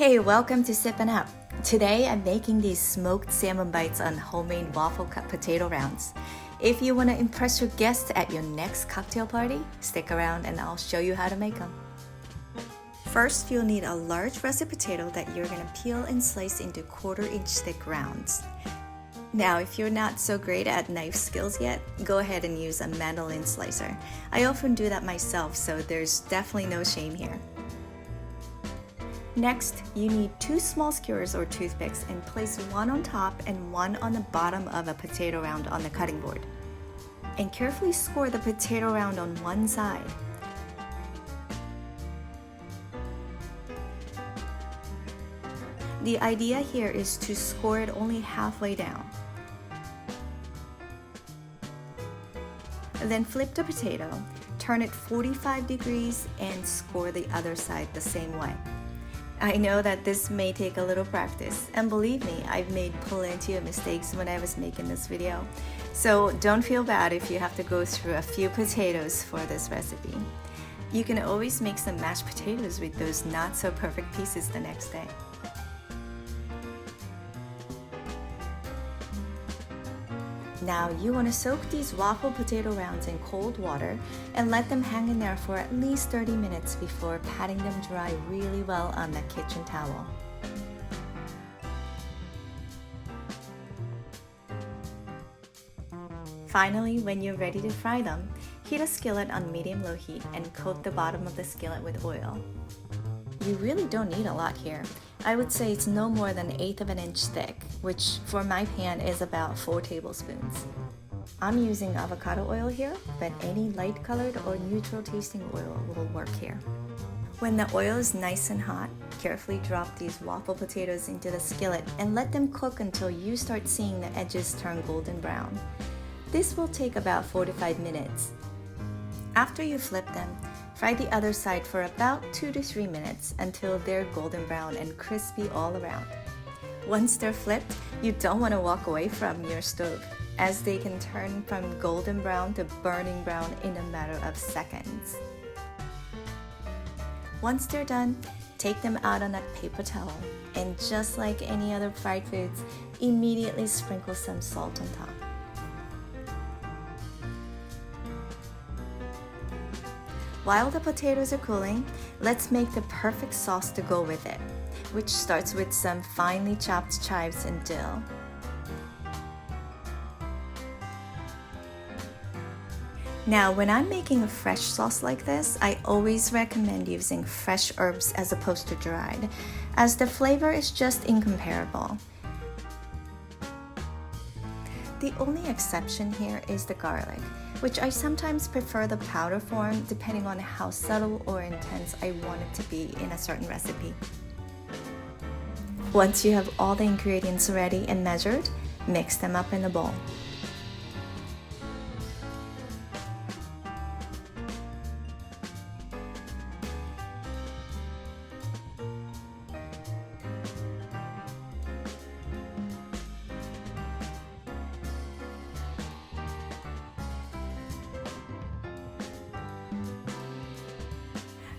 Hey, welcome to Sip and Up. Today I'm making these smoked salmon bites on homemade waffle cut potato rounds. If you want to impress your guests at your next cocktail party, stick around and I'll show you how to make them. First, you'll need a large russet potato that you're going to peel and slice into 1/4-inch thick rounds. Now, if you're not so great at knife skills yet, go ahead and use a mandolin slicer. I often do that myself, so there's definitely no shame here. Next, you need 2 small skewers or toothpicks and place one on top and one on the bottom of a potato round on the cutting board. And carefully score the potato round on one side. The idea here is to score it only halfway down. Then flip the potato, turn it 45 degrees and score the other side the same way. I know that this may take a little practice, and believe me, I've made plenty of mistakes when I was making this video. So don't feel bad if you have to go through a few potatoes for this recipe. You can always make some mashed potatoes with those not so perfect pieces the next day. Now you want to soak these waffle potato rounds in cold water and let them hang in there for at least 30 minutes before patting them dry really well on the kitchen towel. Finally, when you're ready to fry them, heat a skillet on medium-low heat and coat the bottom of the skillet with oil. You really don't need a lot here. I would say it's no more than 1/8 of an inch thick, which for my pan is about 4 tablespoons. I'm using avocado oil here, but any light colored or neutral tasting oil will work here. When the oil is nice and hot, carefully drop these waffle potatoes into the skillet and let them cook until you start seeing the edges turn golden brown. This will take about 4 to 5 minutes. After you flip them, fry the other side for about 2 to 3 minutes until they're golden brown and crispy all around. Once they're flipped, you don't want to walk away from your stove, as they can turn from golden brown to burning brown in a matter of seconds. Once they're done, take them out on a paper towel, and just like any other fried foods, immediately sprinkle some salt on top. While the potatoes are cooling, let's make the perfect sauce to go with it, which starts with some finely chopped chives and dill. Now, when I'm making a fresh sauce like this, I always recommend using fresh herbs as opposed to dried, as the flavor is just incomparable. The only exception here is the garlic, which I sometimes prefer the powder form depending on how subtle or intense I want it to be in a certain recipe. Once you have all the ingredients ready and measured, mix them up in a bowl.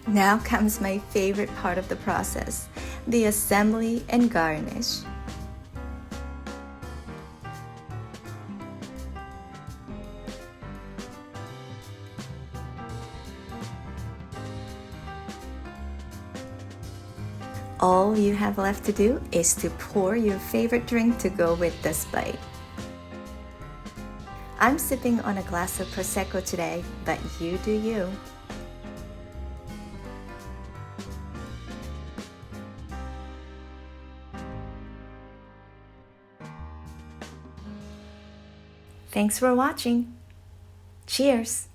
Now comes my favorite part of the process, the assembly and garnish. All you have left to do is to pour your favorite drink to go with this bite. I'm sipping on a glass of Prosecco today, but you do you. Thanks for watching. Cheers!